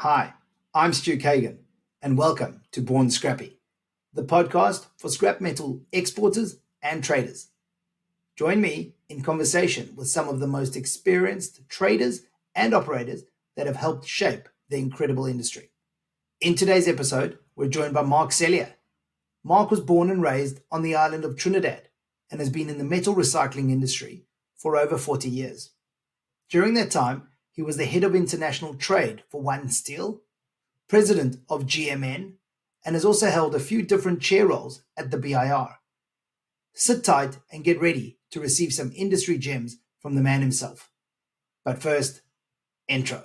Hi, I'm Stu Kagan, and welcome to Born Scrappy, the podcast for scrap metal exporters and traders. Join me in conversation with some of the most experienced traders and operators that have helped shape the incredible industry. In today's episode, we're joined by Mark Sellier. Mark was born and raised on the island of Trinidad and has been in the metal recycling industry for over 40 years. During that time, he was the head of international trade for One Steel, President of GMN, and has also held a few different chair roles at the BIR. Sit tight and get ready to receive some industry gems from the man himself. But first, intro.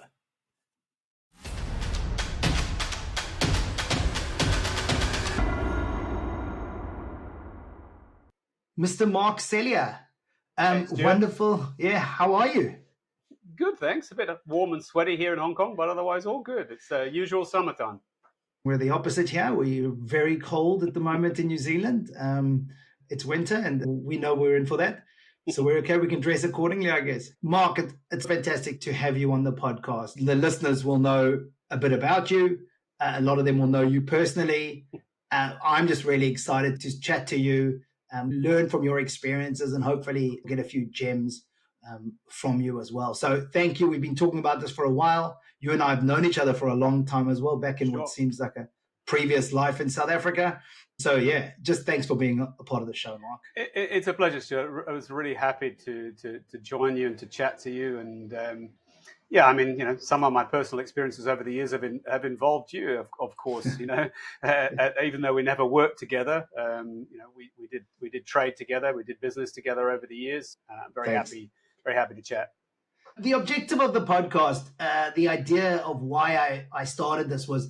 Mr. Mark Sellier. Wonderful. Yeah, how are you? Good, thanks. A bit warm and sweaty here in Hong Kong, but otherwise all good. It's usual summertime. We're the opposite here. We're very cold at the moment in New Zealand. It's winter, and we know we're in for that. So we're okay. We can dress accordingly, I guess. Mark, it's fantastic to have you on the podcast. The listeners will know a bit about you. A lot of them will know you personally. I'm just really excited to chat to you, learn from your experiences, and hopefully get a few gems from you as well. So thank you. We've been talking about this for a while. You and I have known each other for a long time as well, back in what seems like a previous life in South Africa. So yeah, just thanks for being a part of the show, Mark. It's a pleasure, Stuart. I was really happy to join you and to chat to you. And yeah, I mean, some of my personal experiences over the years have involved you, of course. Even though we never worked together, we did trade together, we did business together over the years. Very happy to chat. The objective of the podcast, the idea of why I started this was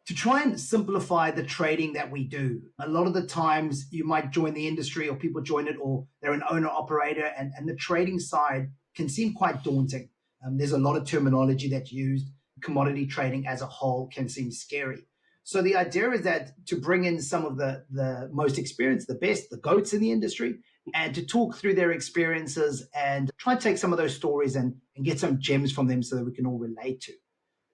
to try and simplify the trading that we do. A lot of the times you might join the industry, or people join it, or they're an owner operator, and the trading side can seem quite daunting. There's a lot of terminology that's used. Commodity trading as a whole can seem scary. So the idea is that to bring in some of the most experienced, the best, the GOATs in the industry, and to talk through their experiences and try and take some of those stories and get some gems from them so that we can all relate to.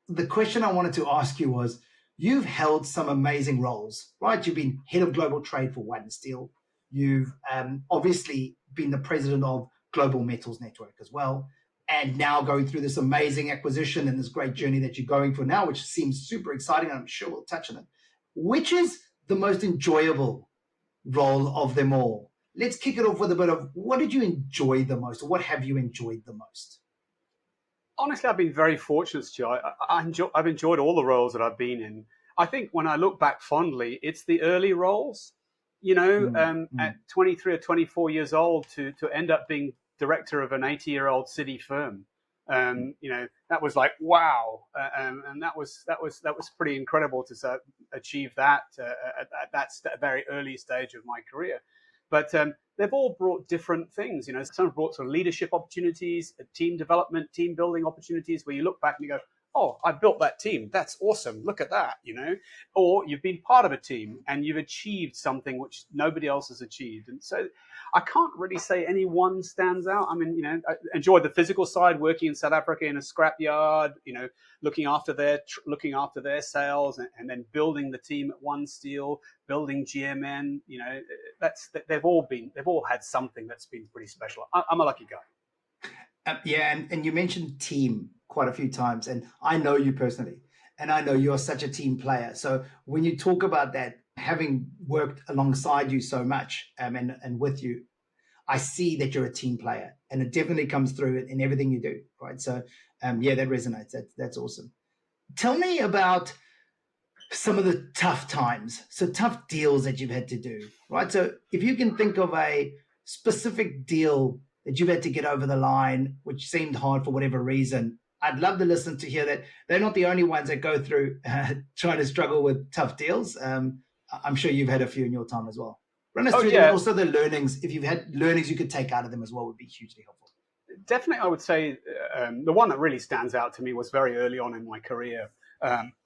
The question I wanted to ask you was, you've held some amazing roles, right? You've been head of global trade for One Steel. You've obviously been the president of Global Metals Network as well, and now going through this amazing acquisition and this great journey that you're going for now, which seems super exciting, and I'm sure we'll touch on it. Which is the most enjoyable role of them all? Let's kick it off with a bit of, what did you enjoy the most, or what have you enjoyed the most? Honestly, I've been very fortunate, Stuart. I've enjoyed all the roles that I've been in. I think when I look back fondly, it's the early roles. At 23 or 24 years old, to end up being director of an 80-year-old city firm. That was like, wow. And that was pretty incredible to achieve that at that very early stage of my career. But they've all brought different things. Some have brought sort of leadership opportunities, team development, team building opportunities, where you look back and you go, oh, I built that team. That's awesome. Look at that, Or you've been part of a team and you've achieved something which nobody else has achieved. And so I can't really say any one stands out. I mean, I enjoyed the physical side, working in South Africa in a scrapyard, looking after their sales, and then building the team at One Steel, building GMN. They've all had something that's been pretty special. I'm a lucky guy. And you mentioned team quite a few times, and I know you personally, and I know you're such a team player. So when you talk about that, having worked alongside you so much and with you, I see that you're a team player, and it definitely comes through in everything you do, right? So that resonates. That's awesome. Tell me about some of the tough times, so tough deals that you've had to do, right? So if you can think of a specific deal that you've had to get over the line, which seemed hard for whatever reason, I'd love the listeners to hear that they're not the only ones that go through trying to struggle with tough deals. I'm sure you've had a few in your time as well. Run us through them, also the learnings. If you've had learnings you could take out of them as well, would be hugely helpful. Definitely, I would say the one that really stands out to me was very early on in my career.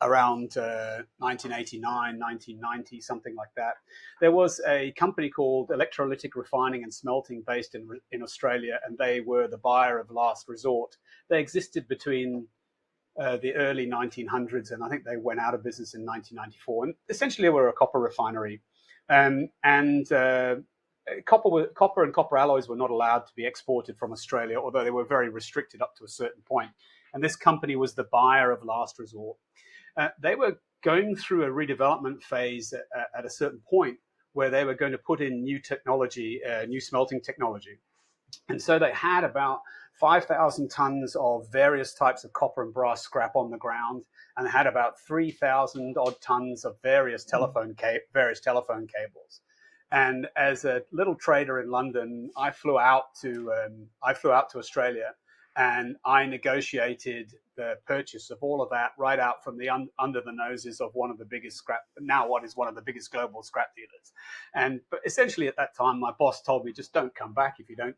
Around 1989, 1990, something like that. There was a company called Electrolytic Refining and Smelting based in Australia, and they were the buyer of last resort. They existed between the early 1900s, and I think they went out of business in 1994. And essentially, we're a copper refinery, and copper and copper alloys were not allowed to be exported from Australia, although they were very restricted up to a certain point. And this company was the buyer of last resort. They were going through a redevelopment phase at a certain point where they were going to put in new technology, new smelting technology. And so they had about 5,000 tons of various types of copper and brass scrap on the ground, and they had about 3,000 odd tons of various telephone cables. And as a little trader in London, I flew out to Australia, and I negotiated the purchase of all of that right out from the under the noses of one of the biggest what is one of the biggest global scrap dealers. But essentially at that time, my boss told me, just don't come back if you don't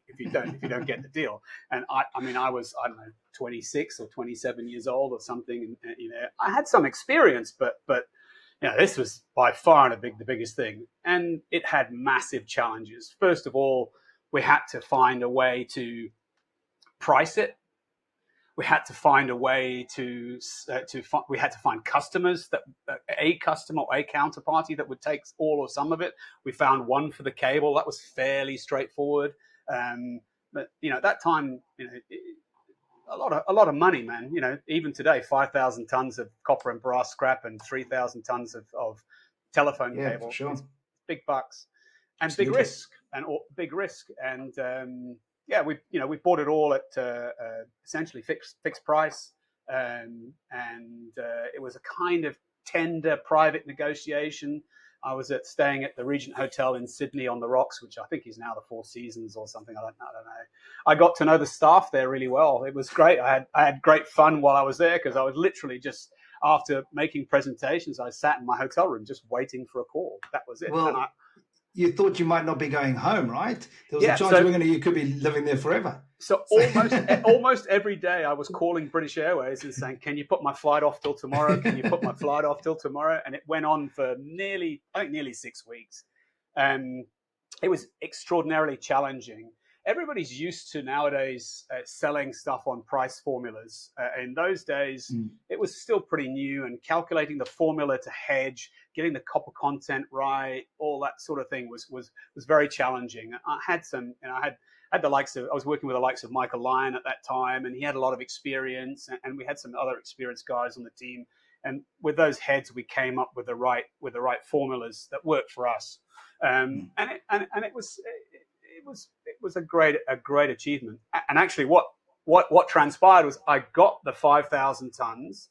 get the deal. And I was, I don't know, 26 or 27 years old or something. And I had some experience, but this was by far the biggest thing. And it had massive challenges. First of all, we had to find a way to price it. We had to find a way we had to find customers, that a customer or a counterparty that would take all or some of it. We found one for the cable. That was fairly straightforward. But at that time, a lot of money, man. Even today, 5,000 tons of copper and brass scrap and 3,000 tons of telephone cable. For sure. It's big bucks and Absolutely. big risk. We bought it all at essentially fixed price, and it was a kind of tender private negotiation. I was staying at the Regent Hotel in Sydney on the Rocks, which I think is now the Four Seasons or something. I don't know. I got to know the staff there really well. It was great. I had great fun while I was there, because I was literally just, after making presentations, I sat in my hotel room just waiting for a call. That was it. Well, you thought you might not be going home, right? There was a chance you could be living there forever. So almost every day I was calling British Airways and saying, can you put my flight off till tomorrow? Can you put my flight off till tomorrow? And it went on for nearly 6 weeks. It was extraordinarily challenging. Everybody's used to nowadays selling stuff on price formulas. In those days, it was still pretty new, and calculating the formula to hedge, getting the copper content right, all that sort of thing was very challenging. I had I was working with the likes of Michael Lyon at that time, and he had a lot of experience, and we had some other experienced guys on the team. And with those heads, we came up with the right formulas that worked for us. And it was a great achievement. And actually, what transpired was I got the 5,000 tons,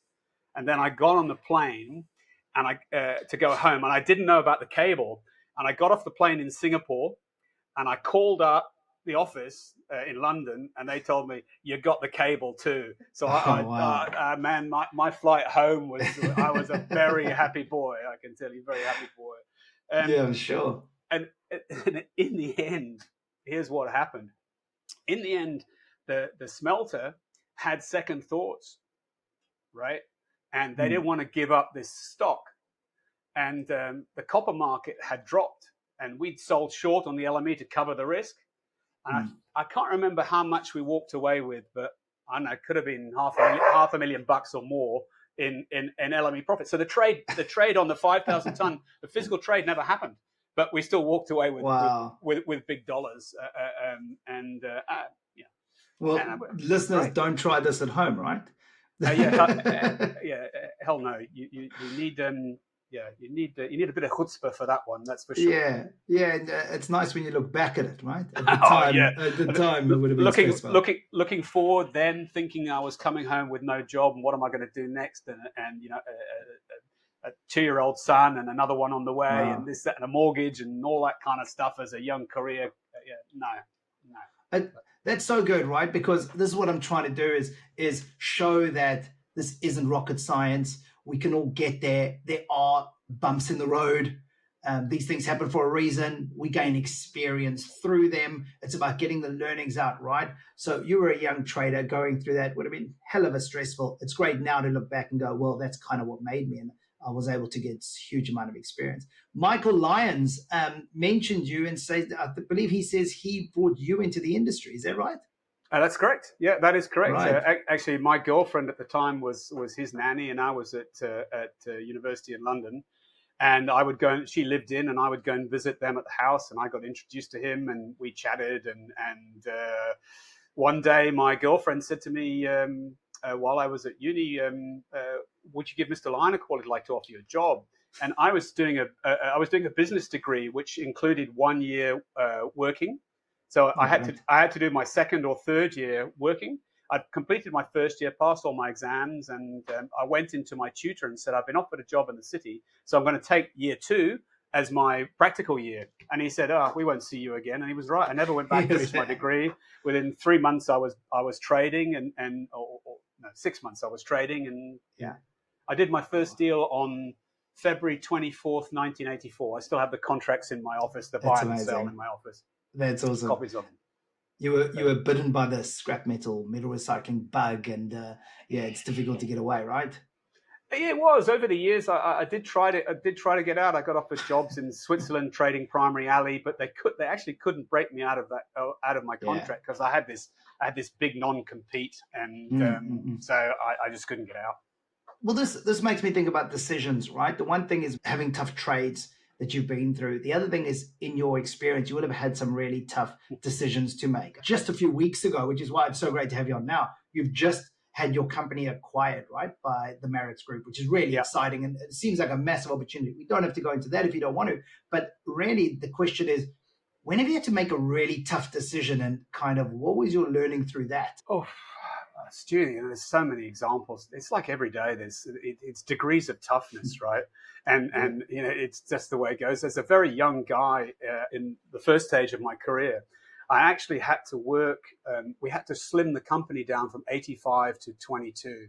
and then I got on the plane and to go home, and I didn't know about the cable. And I got off the plane in Singapore, and I called up the office in London, and they told me, you got the cable too. So man, my flight home I was a very happy boy. I can tell you, very happy boy. Yeah, I'm sure. And in the end, here's what happened. In the end, the smelter had second thoughts, right? And they didn't want to give up this stock. And the copper market had dropped, and we'd sold short on the LME to cover the risk. And I can't remember how much we walked away with, but I don't know, it could have been $500,000 or more in LME profit. So the trade on the 5,000 ton, the physical trade never happened, but we still walked away with big dollars. Well, listeners, don't try this at home, right? Hell no. You need you need a bit of chutzpah for that one. That's for sure. Yeah. It's nice when you look back at it, right? At the time, it would have been looking forward, then thinking I was coming home with no job, and what am I going to do next? And a 2-year-old son, and another one on the way, and this, that, and a mortgage, and all that kind of stuff as a young career. No. That's so good, right? Because this is what I'm trying to do is show that this isn't rocket science. We can all get there. There are bumps in the road. These things happen for a reason. We gain experience through them. It's about getting the learnings out, right? So you were a young trader going through that. Would have been hell of a stressful. It's great now to look back and go, well, that's kind of what made me. And I was able to get a huge amount of experience. Michael Lyons mentioned you and says, I believe he says he brought you into the industry. Is that right? That's correct. Yeah, that is correct. Right. Actually, my girlfriend at the time was his nanny, and I was at university in London. And I would go, and she lived in, and I would go and visit them at the house, and I got introduced to him, and we chatted. And one day, my girlfriend said to me, while I was at uni, would you give Mr. Lyon a call? He'd like to offer you a job. And I was doing a business degree, which included 1 year working. So I had to do my second or third year working. I'd completed my first year, passed all my exams, and I went into my tutor and said, I've been offered a job in the city, so I'm going to take year 2 as my practical year. And he said, we won't see you again. And he was right. I never went back to finish my degree. Within 3 months, I was trading, or 6 months I was trading. And yeah, I did my first deal on February 24th, 1984. I still have the contracts in my office, the buy and sell in my office. That's awesome. Copies of them. You were bitten by the scrap metal recycling bug, and it's difficult to get away, right? Yeah, it was. Over the years, I did try to get out. I got offered jobs in Switzerland trading primary alley, but they actually couldn't break me out of my contract because I had this big non-compete, and so I just couldn't get out. Well, this makes me think about decisions, right? The one thing is having tough trades that you've been through. The other thing is, in your experience, you would have had some really tough decisions to make. Just a few weeks ago, which is why it's so great to have you on now, you've just had your company acquired, right, by the Marriott Group, which is really exciting. And it seems like a massive opportunity. We don't have to go into that if you don't want to. But really, the question is, whenever you had to make a really tough decision, and kind of what was your learning through that? Oh, Stu, there's so many examples. It's like every day. It's degrees of toughness, right? And it's just the way it goes. As a very young guy in the first stage of my career, I actually had to work. We had to slim the company down from 85 to 22,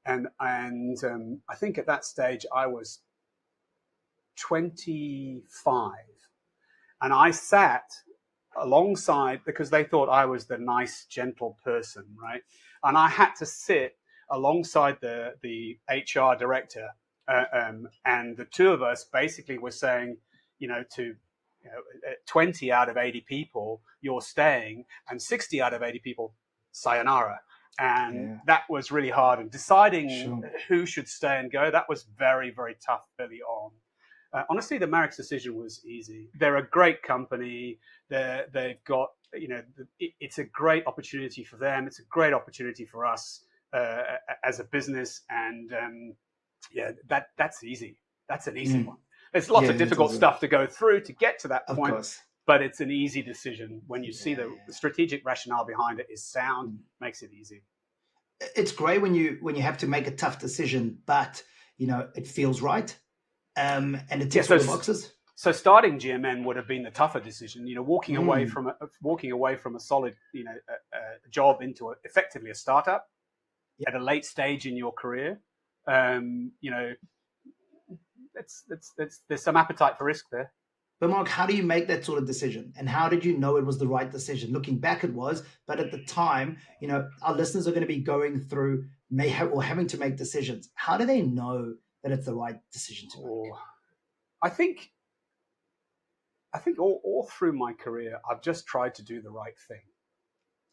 and I think at that stage I was 25, and I sat alongside, because they thought I was the nice, gentle person, right? And I had to sit alongside the HR director, and the two of us basically were saying, 20 out of 80 people, you're staying, and 60 out of 80 people, sayonara. And that was really hard. And deciding who should stay and go, that was very, very tough early on. Honestly, the Marriott decision was easy. They're a great company. They've got, it's a great opportunity for them. It's a great opportunity for us as a business. And that's easy. That's an easy one. There's lots of difficult stuff to go through to get to that point, but it's an easy decision. When you see the strategic rationale behind it is sound, makes it easy. It's great when you have to make a tough decision, but it feels right, and it ticks all the boxes. So starting GMN would have been the tougher decision. Walking away from a solid job into effectively a startup at a late stage in your career. There's some appetite for risk there. But Mark, how do you make that sort of decision? And how did you know it was the right decision? Looking back, it was, but at the time, our listeners are going to be going through having to make decisions. How do they know that it's the right decision to make? I think all through my career, I've just tried to do the right thing.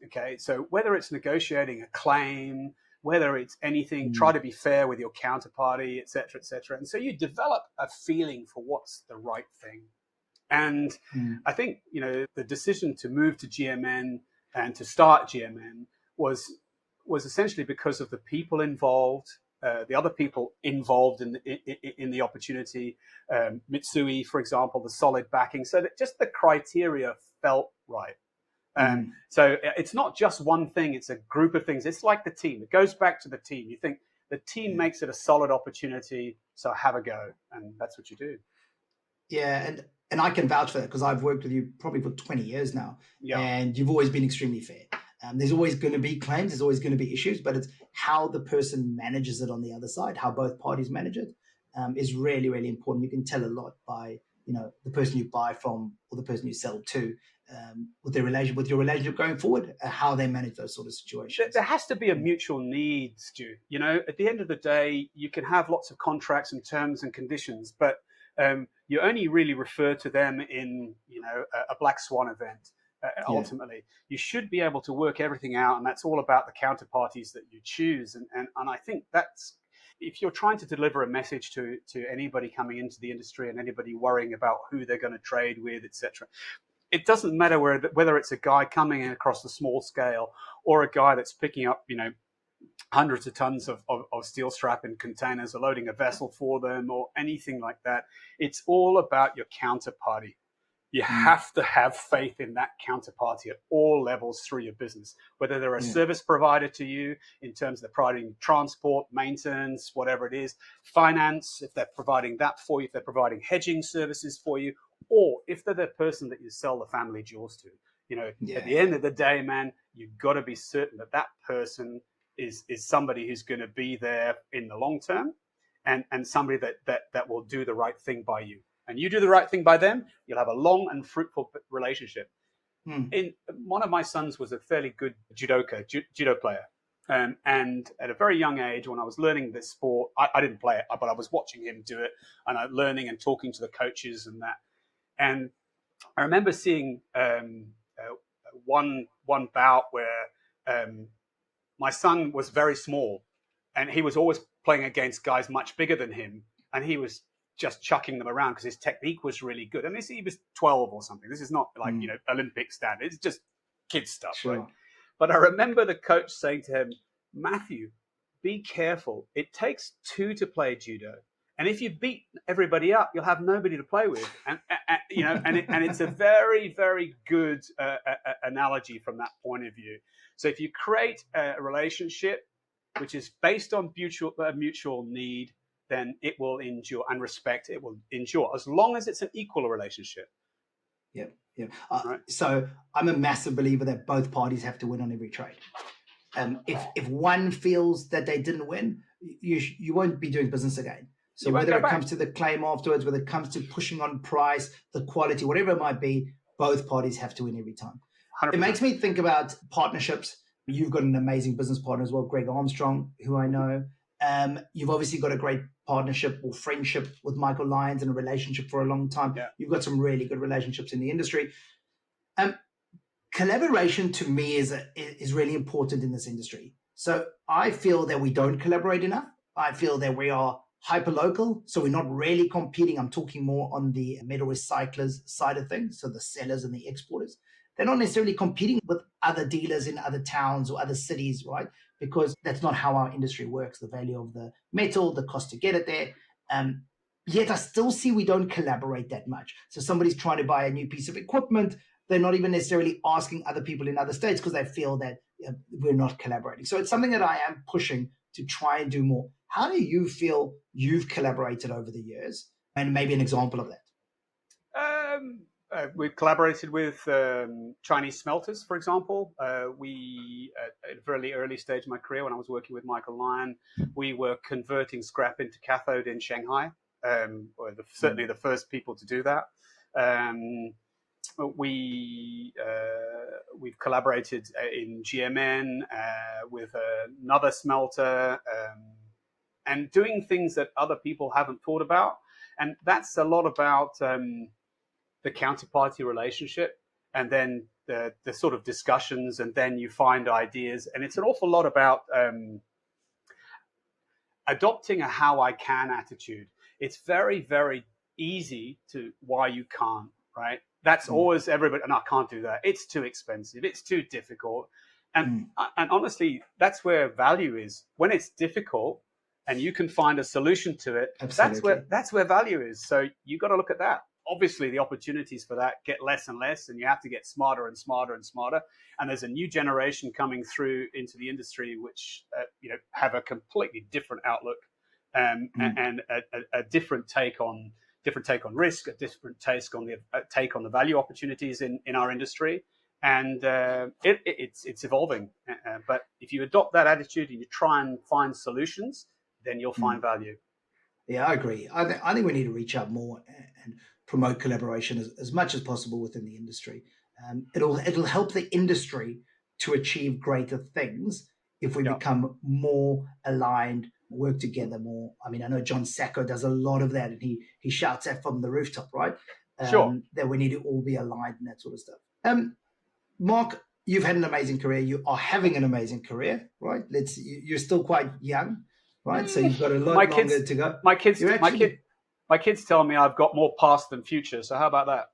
Okay, so whether it's negotiating a claim, whether it's anything, try to be fair with your counterparty, et cetera, et cetera. And so you develop a feeling for what's the right thing. And I think, the decision to move to GMN and to start GMN was essentially because of the people involved, the other people involved in the opportunity, Mitsui, for example, the solid backing, so that just the criteria felt right. So it's not just one thing, it's a group of things. It's like the team. It goes back to the team. You think the team makes it a solid opportunity, so have a go. And that's what you do. Yeah, and I can vouch for that because I've worked with you probably for 20 years now. Yeah. And you've always been extremely fair. There's always going to be claims, there's always going to be issues, but it's how the person manages it on the other side, how both parties manage it, is really, really important. You can tell a lot by, the person you buy from or the person you sell to, with your relationship going forward, how they manage those sort of situations. There has to be a mutual need, Stu. At the end of the day, you can have lots of contracts and terms and conditions, but you only really refer to them in, a black swan event. ultimately. You should be able to work everything out, and that's all about the counterparties that you choose. And I think that's, if you're trying to deliver a message to anybody coming into the industry and anybody worrying about who they're going to trade with, etc., it doesn't matter whether it's a guy coming in across the small scale or a guy that's picking up, hundreds of tons of steel strap in containers or loading a vessel for them or anything like that. It's all about your counterparty. You have to have faith in that counterparty at all levels through your business, whether they're a service provider to you in terms of they're providing transport, maintenance, whatever it is, finance, if they're providing that for you, if they're providing hedging services for you, or if they're the person that you sell the family jewels to. At the end of the day, man, you've got to be certain that that person is somebody who's going to be there in the long term, and somebody that will do the right thing by you. And you do the right thing by them, you'll have a long and fruitful relationship. One of my sons was a fairly good judo player. And at a very young age, when I was learning this sport, I didn't play it, but I was watching him do it, and learning and talking to the coaches and that. And I remember seeing one bout where my son was very small, and he was always playing against guys much bigger than him, and he was just chucking them around because his technique was really good. And he was 12 or something. This is not like, Olympic standard. It's just kid stuff, right? But I remember the coach saying to him, Matthew, be careful. It takes two to play judo. And if you beat everybody up, you'll have nobody to play with. And it's a very, very good analogy from that point of view. So if you create a relationship which is based on mutual need, then it will endure, and respect, it will endure, as long as it's an equal relationship. Yeah. Right. So I'm a massive believer that both parties have to win on every trade. If one feels that they didn't win, you won't be doing business again. So whether it comes to the claim afterwards, whether it comes to pushing on price, the quality, whatever it might be, both parties have to win every time. 100%. It makes me think about partnerships. You've got an amazing business partner as well, Greg Armstrong, who I know. You've obviously got a great partnership or friendship with Michael Lyons and a relationship for a long time. Yeah. You've got some really good relationships in the industry. Collaboration to me is really important in this industry. So I feel that we don't collaborate enough. I feel that we are hyper-local, so we're not really competing. I'm talking more on the metal recyclers side of things, so the sellers and the exporters. They're not necessarily competing with other dealers in other towns or other cities, right? Because that's not how our industry works, the value of the metal, the cost to get it there. Yet I still see we don't collaborate that much. So somebody's trying to buy a new piece of equipment, they're not even necessarily asking other people in other states because they feel that we're not collaborating. So it's something that I am pushing to try and do more. How do you feel you've collaborated over the years? And maybe an example of that. We've collaborated with Chinese smelters, for example. At a very early stage of my career, when I was working with Michael Lyon, we were converting scrap into cathode in Shanghai. Certainly the first people to do that. We've collaborated in GMN with another smelter, and doing things that other people haven't thought about. And that's a lot about the counterparty relationship, and then the sort of discussions, and then you find ideas. And it's an awful lot about adopting a how I can attitude. It's very, very easy to why you can't, right? That's always everybody, and I can't do that. It's too expensive. It's too difficult. And honestly, that's where value is. When it's difficult and you can find a solution to it, that's where value is. So you got to look at that. Obviously, the opportunities for that get less and less, and you have to get smarter and smarter and smarter. And there's a new generation coming through into the industry, which have a completely different outlook and a different take on risk, a different take on the value opportunities in our industry, and it's evolving. But if you adopt that attitude and you try and find solutions, then you'll find value. Yeah, I agree. I think we need to reach out more and promote collaboration as much as possible within the industry. It'll help the industry to achieve greater things if we become more aligned, work together more. I mean, I know John Sacco does a lot of that, and he shouts that from the rooftop, right? Sure. That we need to all be aligned and that sort of stuff. Mark, you've had an amazing career. You are having an amazing career, right? You're still quite young, right? So you've got a lot longer to go. My kids tell me I've got more past than future. So how about that?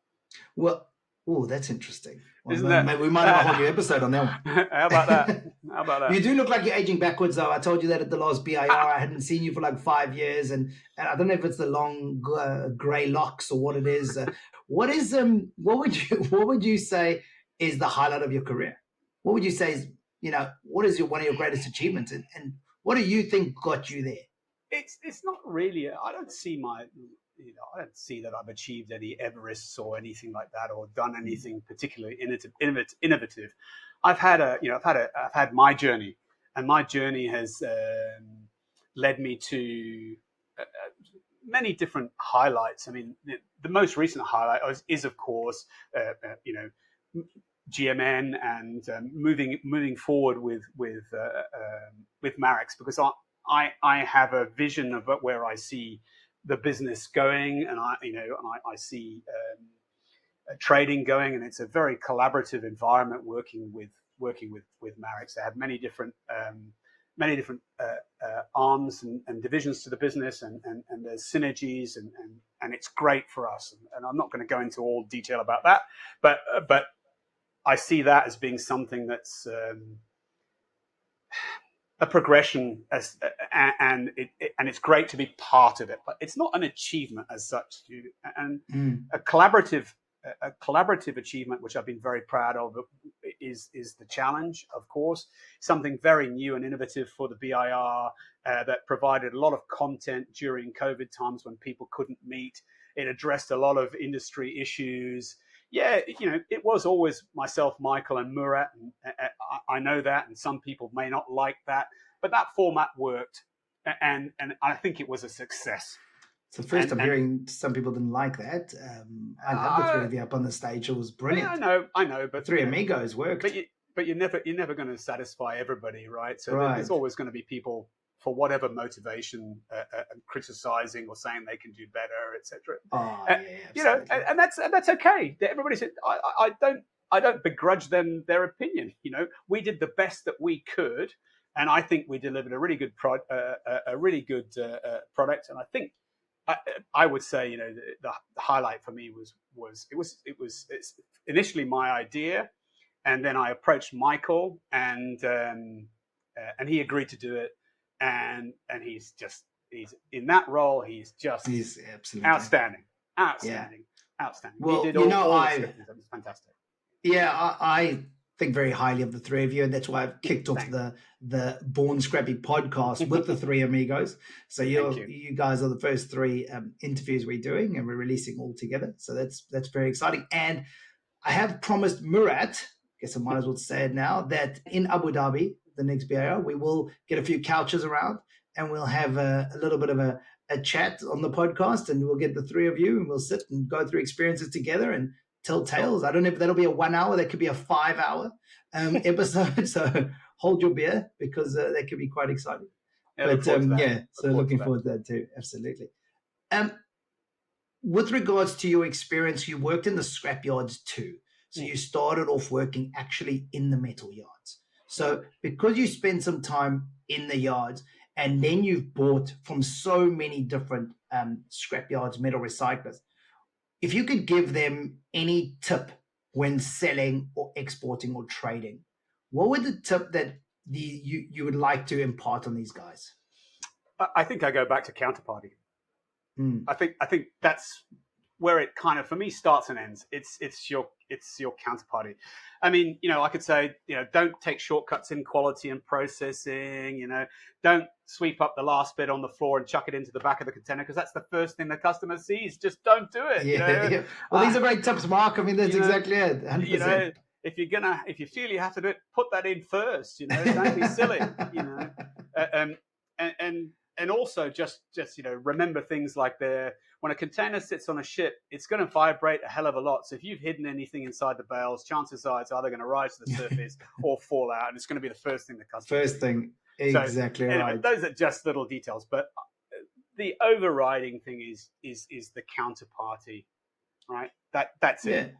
Well, oh, that's interesting. Well, Isn't that? maybe we might have a whole new episode on that one. How about that? How about that? You do look like you're aging backwards, though. I told you that at the last BIR. I hadn't seen you for like 5 years, and I don't know if it's the long grey locks or what it is. What would you say is the highlight of your career? What would you say is, what is one of your greatest achievements, and what do you think got you there? It's not really. I don't see I don't see that I've achieved any Everests or anything like that, or done anything particularly innovative. I've had my journey, and my journey has led me to many different highlights. I mean, the most recent highlight is of course, GMN and moving forward with Marex, because I have a vision of where I see the business going, and I see trading going, and it's a very collaborative environment working with Marex. They have many different arms and divisions to the business, and there's synergies, and it's great for us. And I'm not going to go into all detail about that, but I see that as being something that's a progression, and it's great to be part of it, but it's not an achievement as such. And a collaborative achievement, which I've been very proud of, is the challenge, of course, something very new and innovative for the BIR that provided a lot of content during COVID times when people couldn't meet. It addressed a lot of industry issues. Yeah, it was always myself, Michael, and Murat, and I know that, and some people may not like that, but that format worked, and I think it was a success. It's the first I'm hearing some people didn't like that. I love the three of you up on the stage. It was brilliant. Yeah, I know, but Three Amigos worked. But you're never going to satisfy everybody, right? So there's always going to be people, for whatever motivation, criticizing or saying they can do better, etc. And that's okay. Everybody said, I don't begrudge them their opinion. We did the best that we could, and I think we delivered a really good product. And I think I would say, the highlight for me was it's initially my idea, and then I approached Michael, and he agreed to do it. And he's in that role. He's absolutely outstanding. Well, he did it was fantastic. Yeah, I think very highly of the three of you, and that's why I've kicked off the Born Scrappy podcast with the three amigos. So you guys are the first three interviews we're doing, and we're releasing all together. So that's very exciting. And I have promised Murat, I guess I might as well say it now, that in Abu Dhabi, the next BIR, we will get a few couches around, and we'll have a little bit of a chat on the podcast, and we'll get the three of you, and we'll sit and go through experiences together and tell tales. I don't know if that'll be a 1 hour, that could be a 5 hour episode. So hold your beer, because that could be quite exciting. Yeah, so looking forward to that too. Absolutely. With regards to your experience, you worked in the scrap yards too. So you started off working actually in the metal yards. So because you spend some time in the yards, and then you've bought from so many different scrap yards, metal recyclers, if you could give them any tip when selling or exporting or trading, what would the tip that you would like to impart on these guys? I think I go back to counterparty. I think that's where it kind of, for me, starts and ends. It's your counterparty. I mean, I could say, don't take shortcuts in quality and processing. Don't sweep up the last bit on the floor and chuck it into the back of the container, because that's the first thing the customer sees. Just don't do it. Yeah. Well, these are great tips, Mark. I mean, that's exactly it. 100%. If you feel you have to do it, put that in first. Don't be silly. And also just remember things like when a container sits on a ship, it's going to vibrate a hell of a lot. So if you've hidden anything inside the bales, chances are it's either going to rise to the surface or fall out, and it's going to be the first thing the customer sees. First thing, exactly right. Anyway, those are just little details, but the overriding thing is the counterparty, right? That's it.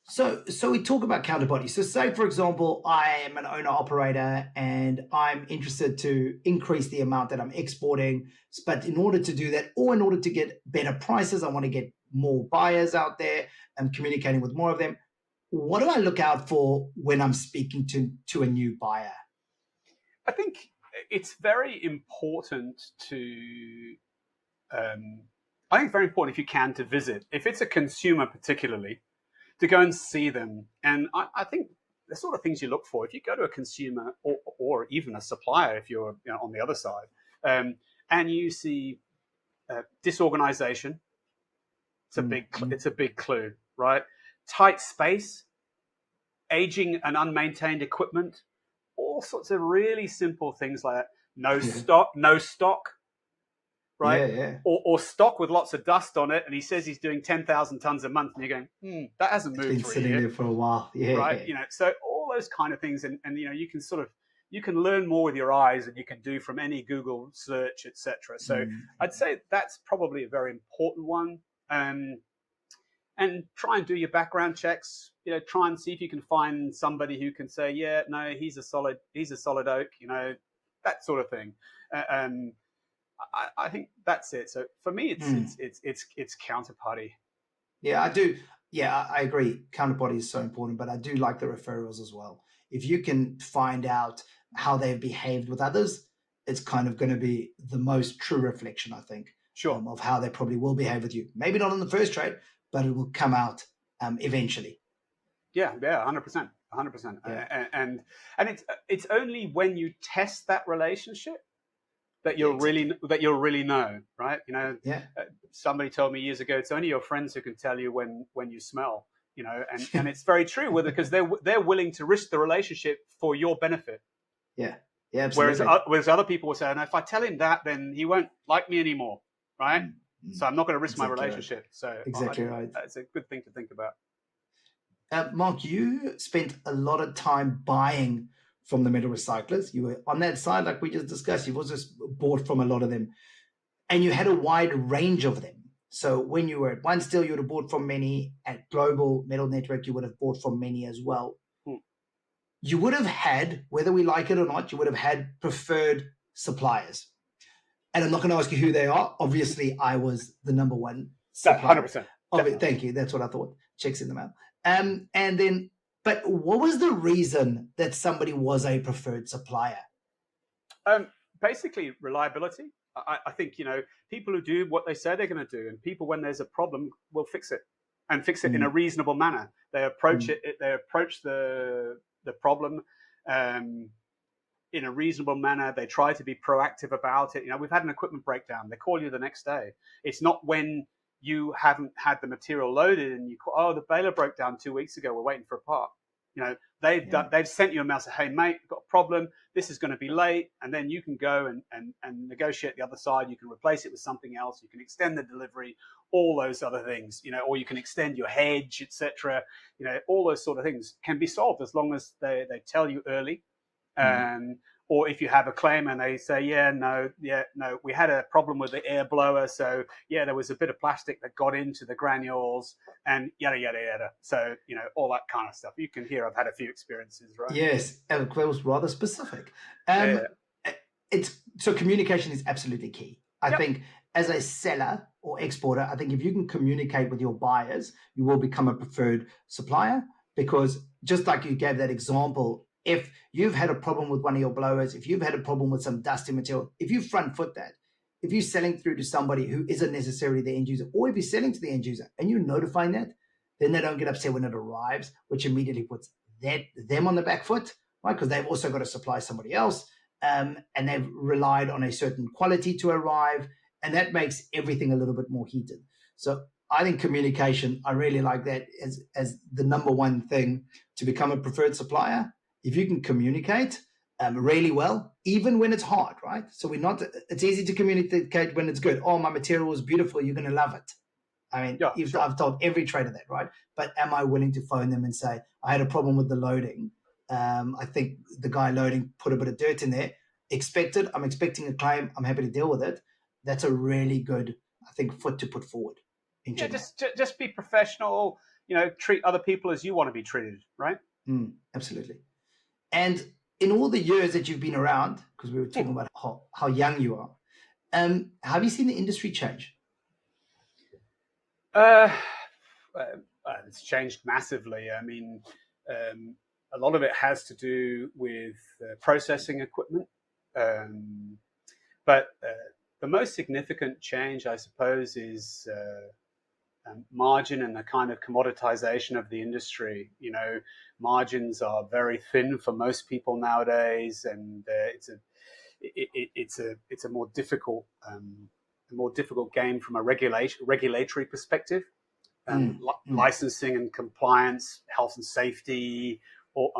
So we talk about counterparty. So say, for example, I am an owner operator and I'm interested to increase the amount that I'm exporting. But in order to do that, or in order to get better prices, I want to get more buyers out there and communicating with more of them. What do I look out for when I'm speaking to a new buyer? I think it's very important to, I think it's very important if you can to visit. If it's a consumer particularly, to go and see them. And I think the sort of things you look for, if you go to a consumer or even a supplier, if you're on the other side, and you see disorganization, it's a big clue, right? Tight space, aging and unmaintained equipment, all sorts of really simple things like that. No stock, right? Yeah. Or stock with lots of dust on it, and he says he's doing 10,000 tons a month, and you're going, that hasn't moved. It's been sitting there for a while, right? So all those kind of things, and you can learn more with your eyes than you can do from any Google search, etc. So I'd say that's probably a very important one. And try and do your background checks. Try and see if you can find somebody who can say, yeah, no, he's a solid oak. That sort of thing. I think that's it. So for me, it's counterparty. Yeah, I do. Yeah, I agree. Counterparty is so important, but I do like the referrals as well. If you can find out how they've behaved with others, it's kind of going to be the most true reflection, I think, of how they probably will behave with you. Maybe not on the first trade, but it will come out eventually. Yeah, 100%, 100%. Yeah. And it's only when you test that relationship that you'll really know, right? Somebody told me years ago, it's only your friends who can tell you when you smell, and it's very true, because they're willing to risk the relationship for your benefit. Yeah, absolutely. Whereas other people will say, no, if I tell him that, then he won't like me anymore, right? So I'm not going to risk my relationship. Right. So exactly right. It's a good thing to think about. Mark, you spent a lot of time buying from the metal recyclers. You were on that side, like we just discussed. You've also bought from a lot of them, and you had a wide range of them. So when you were at One Steel, you would have bought from many. At Global Metal Network, you would have bought from many as well. You would have had, whether we like it or not, you would have had preferred suppliers. And I'm not going to ask you who they are. Obviously, I was the number one supplier. 100%. Thank you. That's what I thought. Checks in the mail. And then, but what was the reason that somebody was a preferred supplier? Basically, reliability. I think, people who do what they say they're going to do, and people, when there's a problem, will fix it and fix it in a reasonable manner. They approach they approach the problem in a reasonable manner. They try to be proactive about it. We've had an equipment breakdown. They call you the next day. It's not when you haven't had the material loaded and you call, the baler broke down 2 weeks ago. We're waiting for a part. They've sent you a mail saying, hey, mate, we've got a problem. This is going to be late. And then you can go and negotiate the other side. You can replace it with something else. You can extend the delivery, all those other things, or you can extend your hedge, etc. All those sort of things can be solved as long as they tell you early. Or if you have a claim and they say, no, we had a problem with the air blower. So, there was a bit of plastic that got into the granules and yada, yada, yada. So, all that kind of stuff. You can hear I've had a few experiences, right? Yes, and it was rather specific. So communication is absolutely key. I think as a seller or exporter, I think if you can communicate with your buyers, you will become a preferred supplier, because just like you gave that example, if you've had a problem with one of your blowers, if you've had a problem with some dusty material, if you front foot that, if you're selling through to somebody who isn't necessarily the end user, or if you're selling to the end user and you're notifying that, then they don't get upset when it arrives, which immediately puts them on the back foot, right? Because they've also got to supply somebody else, and they've relied on a certain quality to arrive, and that makes everything a little bit more heated. So I think communication, I really like that as the number one thing to become a preferred supplier. If you can communicate really well, even when it's hard, right? So it's easy to communicate when it's good. Oh, my material is beautiful. You're going to love it. I mean, I've told every trader that, right? But am I willing to phone them and say, I had a problem with the loading. I think the guy loading put a bit of dirt in there. I'm expecting a claim. I'm happy to deal with it. That's a really good, I think, foot to put forward. Just be professional. treat other people as you want to be treated, right? Absolutely. And in all the years that you've been around, because we were talking about how young you are, have you seen the industry change? It's changed massively. I mean, a lot of it has to do with processing equipment. But the most significant change, I suppose, is margin and the kind of commoditization of the industry. Margins are very thin for most people nowadays, and it's a more difficult game from a regulatory perspective. Licensing and compliance, health and safety, or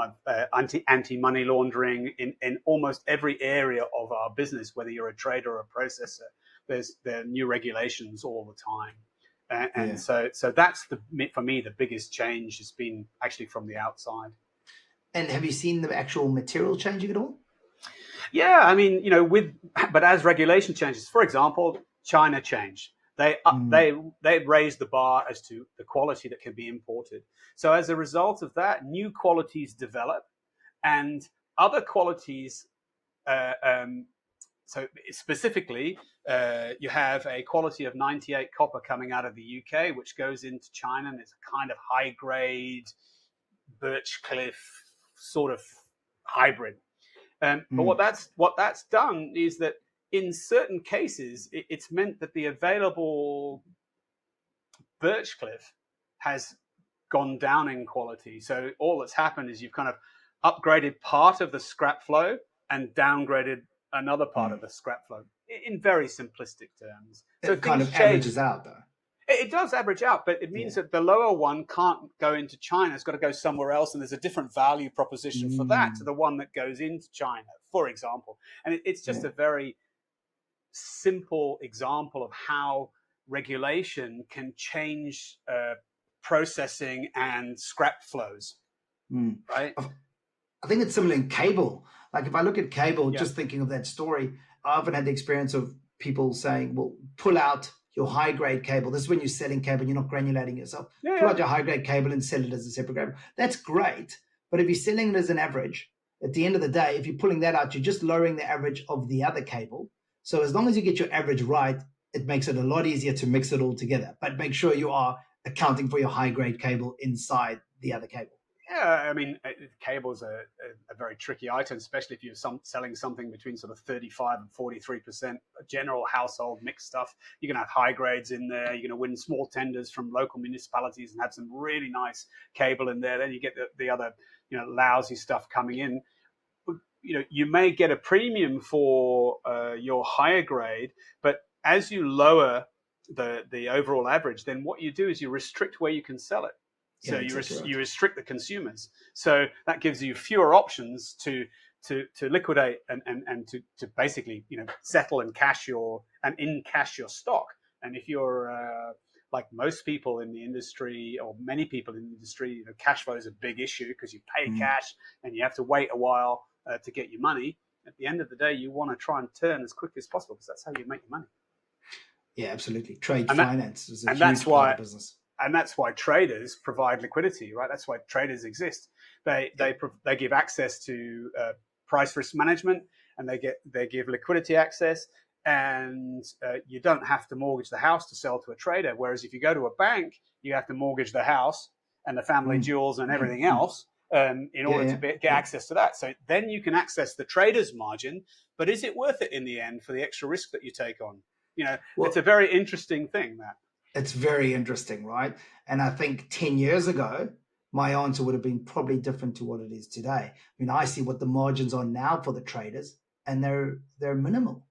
anti-money laundering in almost every area of our business, whether you're a trader or a processor, there are new regulations all the time. And so that's for me, the biggest change has been actually from the outside. And have you seen the actual material changing at all? Yeah, I mean, but as regulation changes, for example, China changed. They raised the bar as to the quality that can be imported. So as a result of that, new qualities develop, and other qualities. So specifically, you have a quality of 98 copper coming out of the UK, which goes into China, and it's a kind of high grade birch cliff sort of hybrid. But what that's done is that in certain cases, it's meant that the available birch cliff has gone down in quality. So all that's happened is you've kind of upgraded part of the scrap flow and downgraded another part of the scrap flow in very simplistic terms. So it kind of averages out, though. It does average out, but it means that the lower one can't go into China. It's got to go somewhere else, and there's a different value proposition for that to the one that goes into China, for example. And it's just a very simple example of how regulation can change processing and scrap flows, right? I think it's similar in cable. Like if I look at cable, just thinking of that story, I often had the experience of people saying, well, pull out your high grade cable. This is when you're selling cable, you're not granulating yourself. Pull out your high grade cable and sell it as a separate cable. That's great. But if you're selling it as an average, at the end of the day, if you're pulling that out, you're just lowering the average of the other cable. So as long as you get your average right, it makes it a lot easier to mix it all together. But make sure you are accounting for your high grade cable inside the other cable. Yeah, I mean, cable's a very tricky item, especially if you're selling something between sort of 35 and 43% general household mixed stuff. You're going to have high grades in there. You're going to win small tenders from local municipalities and have some really nice cable in there. Then you get the other, lousy stuff coming in. You may get a premium for your higher grade, but as you lower the overall average, then what you do is you restrict where you can sell it. So you restrict the consumers. So that gives you fewer options to liquidate and to basically settle and in cash your stock. And if you're like most people in the industry, or many people in the industry, cash flow is a big issue because you pay cash and you have to wait a while to get your money. At the end of the day, you want to try and turn as quickly as possible because that's how you make your money. Yeah, absolutely. Finance is a huge part of the business. And that's why traders provide liquidity, right? That's why traders exist. They give access to price risk management, and they give liquidity access, and you don't have to mortgage the house to sell to a trader. Whereas if you go to a bank, you have to mortgage the house and the family jewels and everything else in order to get access to that. So then you can access the trader's margin, but is it worth it in the end for the extra risk that you take on? It's a very interesting thing, that. It's very interesting, right? And I think 10 years ago, my answer would have been probably different to what it is today. I mean, I see what the margins are now for the traders, and they're minimal.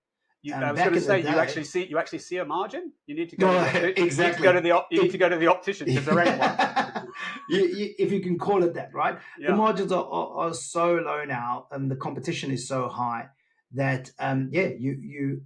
I was going to say, you actually see a margin. You need to go. Exactly. You need to go to the optician because there ain't one. If you can call it that, right? Yeah. The margins are so low now, and the competition is so high that you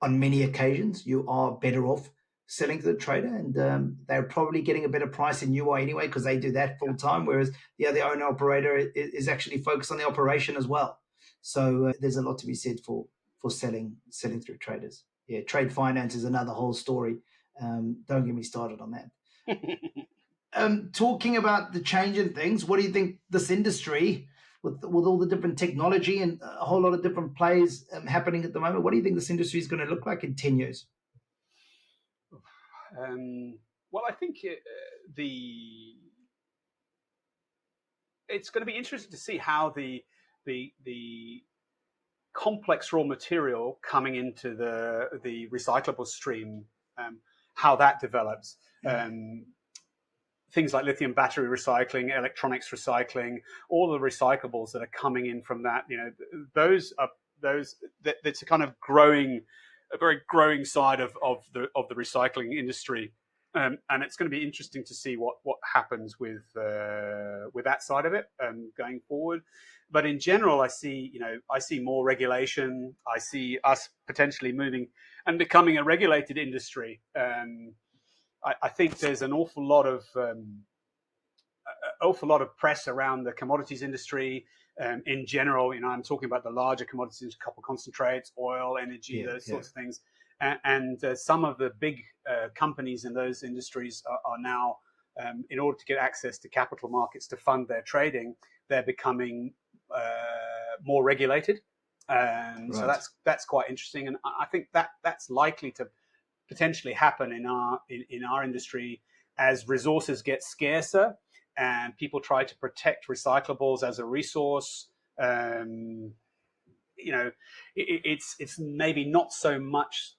on many occasions you are better off selling to the trader, and they're probably getting a better price than you are anyway because they do that full time, whereas the owner operator is actually focused on the operation as well. So there's a lot to be said for selling through traders. Yeah, trade finance is another whole story. Don't get me started on that. Talking about the change in things, what do you think this industry, with all the different technology and a whole lot of different plays happening at the moment, what do you think this industry is going to look like in 10 years? Well, I think it's going to be interesting to see how the complex raw material coming into the recyclable stream, how that develops. Things like lithium battery recycling, electronics recycling, all the recyclables that are coming in from that, that's a kind of a very growing side of the recycling industry. And it's going to be interesting to see what happens with that side of it going forward. But in general, I see more regulation. I see us potentially moving and becoming a regulated industry. I think there's an awful lot of press around the commodities industry in general. I'm talking about the larger commodities, copper concentrates, oil, energy, those sorts of things. And some of the big companies in those industries are now, in order to get access to capital markets to fund their trading, they're becoming more regulated. Right. So that's quite interesting, and I think that's likely to potentially happen in our industry as resources get scarcer and people try to protect recyclables as a resource. It's maybe not so much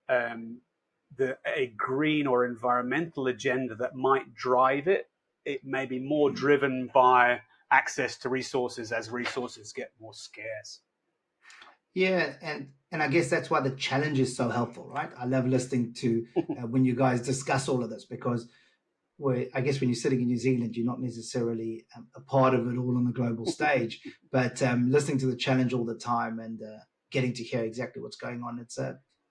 a green or environmental agenda that might drive it. It may be more driven by access to resources as resources get more scarce. Yeah, and I guess that's why the challenge is so helpful, right? I love listening to when you guys discuss all of this, because I guess when you're sitting in New Zealand, you're not necessarily a part of it all on the global stage, but listening to the challenge all the time and getting to hear exactly what's going on, it's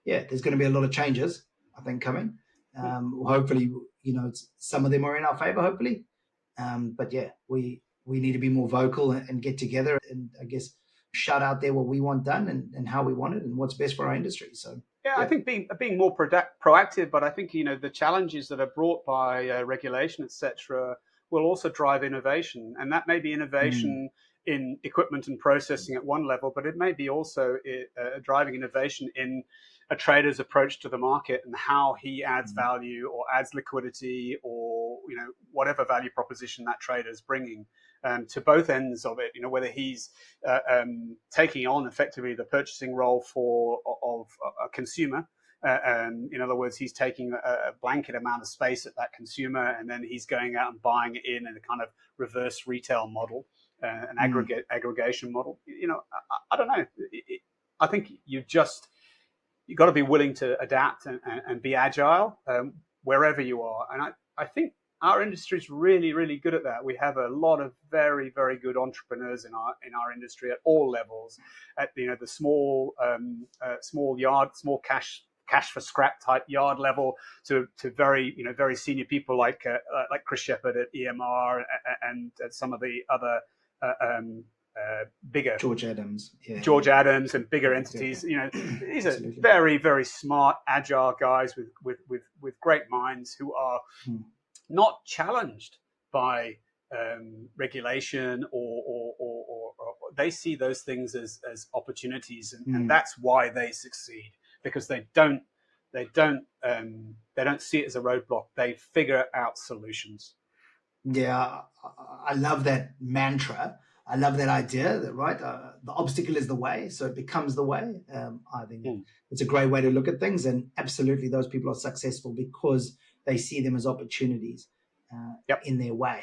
there's going to be a lot of changes, I think, coming. Hopefully, some of them are in our favor, hopefully. But yeah, we need to be more vocal and get together and, I guess, shout out there what we want done and how we want it and what's best for our industry. So yeah, I think being more proactive, but I think the challenges that are brought by regulation, etc., will also drive innovation, and that may be innovation in equipment and processing at one level, but it may be also driving innovation in a trader's approach to the market and how he adds value or adds liquidity or whatever value proposition that trader is bringing to both ends of it. Whether he's taking on effectively the purchasing role of a consumer. In other words, he's taking a blanket amount of space at that consumer, and then he's going out and buying it in a kind of reverse retail model, an aggregation model. I don't know. I think you've got to be willing to adapt and be agile wherever you are. And I think our industry is really, really good at that. We have a lot of very, very good entrepreneurs in our industry at all levels, at the small cash for scrap type yard level to very very senior people like Chris Shepherd at EMR and some of the other bigger George Adams and bigger entities. These are very, very smart, agile guys with great minds who are not challenged by regulation or they see those things as opportunities, and that's why they succeed, because they don't see it as a roadblock. They figure out solutions. Yeah, I love that mantra. I love that idea that, right, the obstacle is the way, so it becomes the way. I think it's a great way to look at things, and absolutely those people are successful because they see them as opportunities in their way.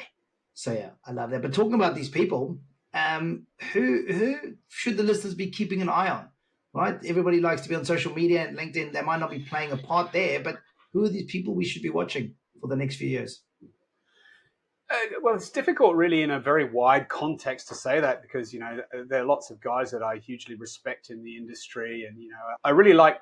So yeah, I love that. But talking about these people, who should the listeners be keeping an eye on, right? Everybody likes to be on social media and LinkedIn. They might not be playing a part there, but who are these people we should be watching for the next few years? Well, it's difficult really in a very wide context to say that, because, there are lots of guys that I hugely respect in the industry. And, I really like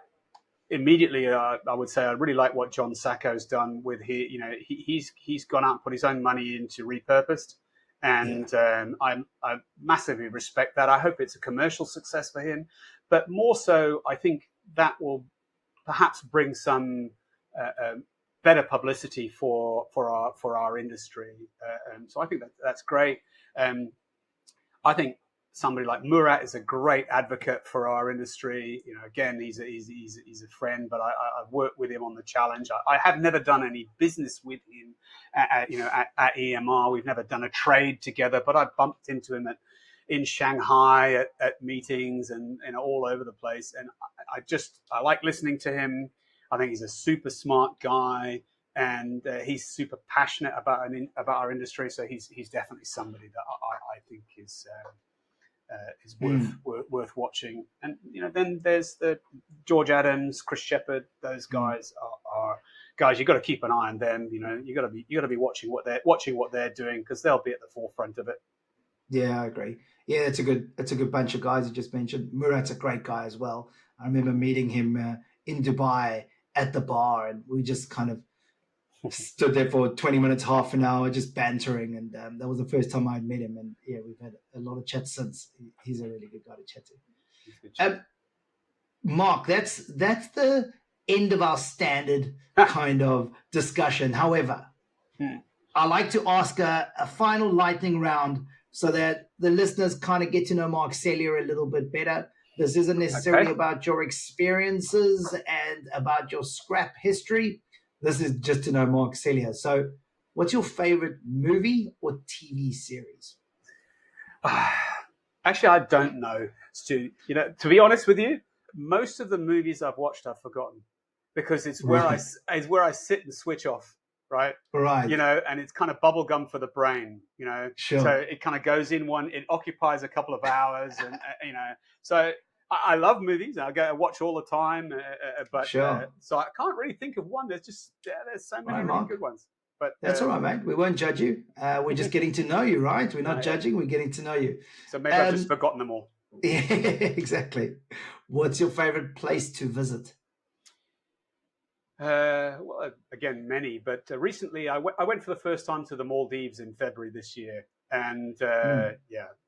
immediately, I would say I really like what John Sacco's done with he's gone out and put his own money into Repurposed. And I massively respect that. I hope it's a commercial success for him. But more so, I think that will perhaps bring some better publicity for our industry. So I think that's great. I think somebody like Murat is a great advocate for our industry. Again, he's a friend, but I've worked with him on the challenge. I have never done any business with him at EMR. We've never done a trade together, but I bumped into him in Shanghai at meetings and all over the place. And I like listening to him. I think he's a super smart guy, and he's super passionate about our industry. So he's definitely somebody that I think is worth watching. And then there's the George Adams, Chris Shepherd. Those guys are guys you got to keep an eye on them. You got to be watching what they're doing, because they'll be at the forefront of it. Yeah, I agree. Yeah, it's a good bunch of guys you just mentioned. Murat's a great guy as well. I remember meeting him in Dubai at the bar, and we just kind of stood there for 20 minutes, half an hour, just bantering. And that was the first time I'd met him. And yeah, we've had a lot of chats since. He's a really good guy to chat to. Mark, that's the end of our standard kind of discussion. However, I like to ask a final lightning round so that the listeners kind of get to know Mark Sellier a little bit better. This isn't necessarily about your experiences and about your scrap history. This is just to know Mark Sellier. So what's your favorite movie or TV series? Actually, I don't know, Stu. To be honest with you, most of the movies I've watched I've forgotten, because it's where I sit and switch off. Right. And it's kind of bubblegum for the brain, Sure. So it kind of goes in it occupies a couple of hours, and so I love movies. I go watch all the time, but sure. So I can't really think of one. There's so many really good ones. But that's all right, mate. We won't judge you. We're just getting to know you, right? We're not judging. We're getting to know you. So maybe I've just forgotten them all. Yeah, exactly. What's your favorite place to visit? Well, again, many, but recently I went for the first time to the Maldives in February this year, and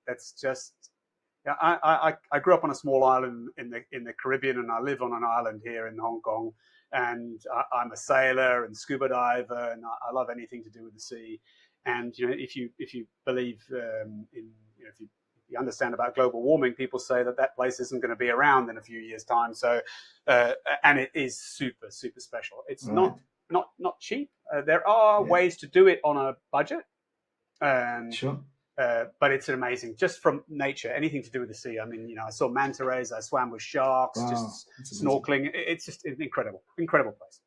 that's just. Yeah, I grew up on a small island in the Caribbean, and I live on an island here in Hong Kong, and I'm a sailor and scuba diver, and I love anything to do with the sea. And if you believe if you understand about global warming, people say that place isn't going to be around in a few years' time. So, and it is super, super special. It's not cheap. There are ways to do it on a budget. Sure. But it's amazing, just from nature, anything to do with the sea. I mean, I saw manta rays, I swam with sharks, just snorkeling. It's just an incredible place.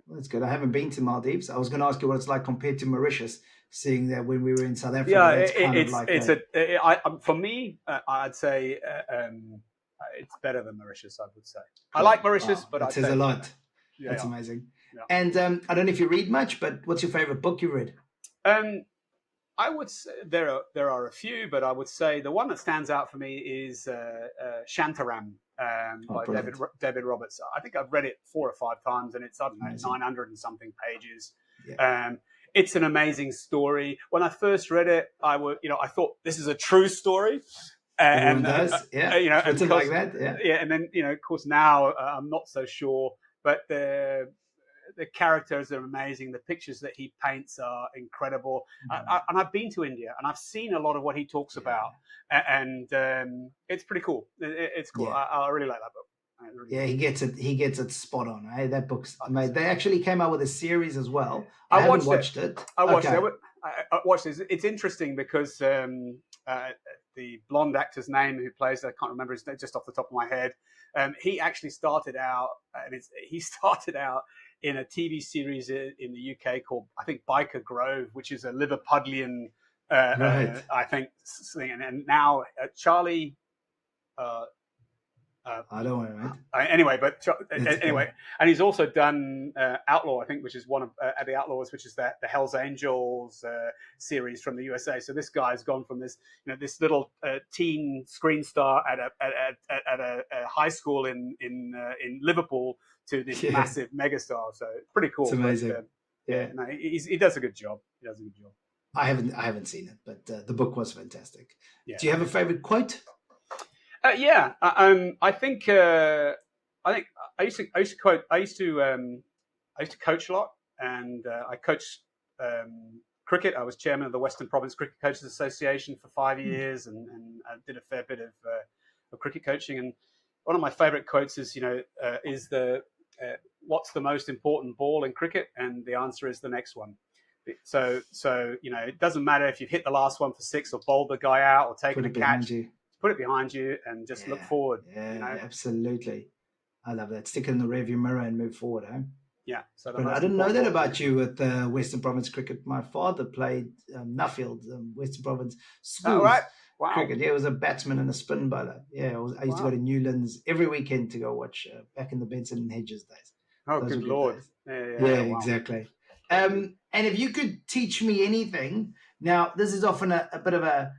Well, that's good. I haven't been to Maldives. I was going to ask you what it's like compared to Mauritius, seeing that when we were in South Africa. For me, I'd say it's better than Mauritius, I would say. Cool. I like Mauritius, but it says a lot. That's amazing. Yeah. And I don't know if you read much, but what's your favorite book you read? I would say there are a few, but I would say the one that stands out for me is Shantaram by David Roberts. I think I've read it 4 or 5 times, and it's 900 and something pages. Yeah. It's an amazing story. When I first read it, I thought this is a true story. And it's like that. Yeah, and then of course now I'm not so sure, but the characters are amazing. The pictures that he paints are incredible. And I've been to India, and I've seen a lot of what he talks about, and it's pretty cool. It's cool. Yeah. I really like that book. He gets it spot on. Hey, that book's amazing. They actually came out with a series as well. I haven't watched it. I watched it. It's interesting because the blonde actor's name who plays, I can't remember his name just off the top of my head. He actually started out, in a TV series in the UK called, I think, Biker Grove, which is a Liverpudlian, I think, thing. And now Charlie. I don't know. Anyway, and he's also done Outlaw, I think, which is one of the Outlaws, which is the Hell's Angels series from the USA. So this guy's gone from this, this little teen screen star at a high school in Liverpool to this massive megastar. So pretty cool. It's amazing. But, he does a good job. I haven't seen it, but the book was fantastic. Yeah. Do you have a favorite quote? I think I used to coach a lot, and I coached cricket. I was chairman of the Western Province Cricket Coaches Association for 5 years, and I did a fair bit of cricket coaching. And one of my favourite quotes is, is what's the most important ball in cricket? And the answer is the next one. So it doesn't matter if you've hit the last one for 6 or bowled the guy out or taken a catch. Put it behind you and just look forward. Yeah, absolutely. I love that. Stick it in the rearview mirror and move forward, huh? Yeah. So I didn't know that about you with Western Province cricket. My father played Nuffield, Western Province schools cricket. Yeah, he was a batsman and a spin bowler. Yeah, I used to go to Newlands every weekend to go watch back in the Benson and Hedges days. Oh, good Lord. Yeah, exactly. And if you could teach me anything, now this is often a bit of a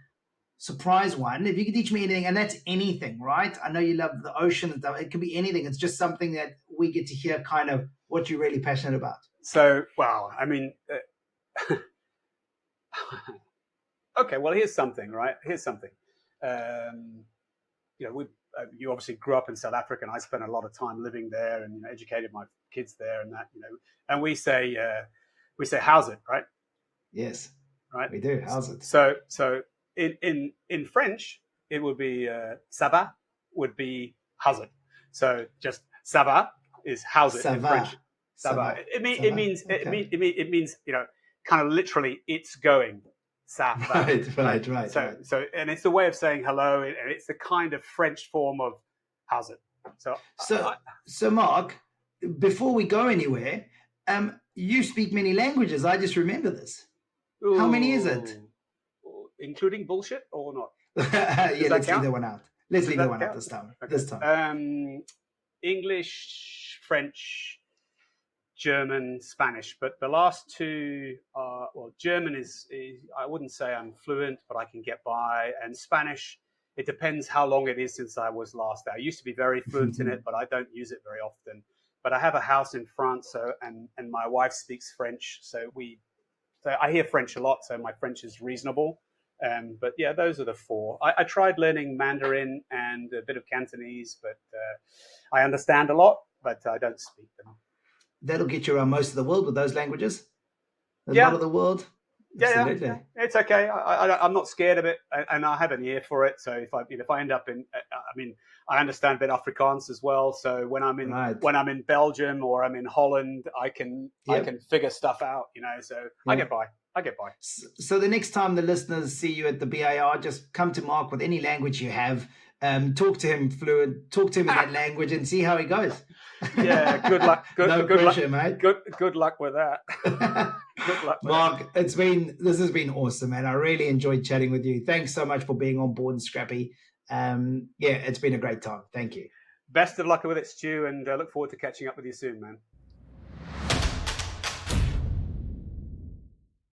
surprise one. If you could teach me anything, and that's anything, right? I know you love the ocean and stuff. It could be anything. It's just something that we get to hear kind of what you're really passionate about. So, well, I mean, okay, well, here's something, right? Here's something. You obviously grew up in South Africa, and I spent a lot of time living there and educated my kids there and that, and we say how's it, right? Yes. Right. We do. How's it? So in French, it would be ça va would be how's it. So just ça va is how's it in French. Ça va. It means kind of literally it's going. Ça va. Right. So and it's a way of saying hello, and it's the kind of French form of how's it. So Mark, before we go anywhere, you speak many languages. I just remember this. How many is it? Including bullshit or not? Yeah, let's leave that one out. Let's leave that one out this time. Okay. This time. English, French, German, Spanish. But the last two are, German is I wouldn't say I'm fluent, but I can get by. And Spanish, it depends how long it is since I was last there. I used to be very fluent in it, but I don't use it very often. But I have a house in France, and my wife speaks French, so I hear French a lot, so my French is reasonable. But yeah, those are the 4. I tried learning Mandarin and a bit of Cantonese, but I understand a lot, but I don't speak them. That'll get you around most of the world with those languages. A lot of the world. Absolutely. Yeah, it's okay. I'm not scared of it, and I have an ear for it. So if I end up in, I understand a bit Afrikaans as well. So when I'm in Belgium or I'm in Holland, I can figure stuff out. So I get by. So the next time the listeners see you at the BAR, just come to Mark with any language you have. Talk to him fluent. Talk to him in that language and see how he goes. Yeah, good luck. No pressure, mate. Good luck with that. Good luck, Mark. This has been awesome, man. I really enjoyed chatting with you. Thanks so much for being on Born Scrappy. It's been a great time. Thank you. Best of luck with it, Stu, and look forward to catching up with you soon, man.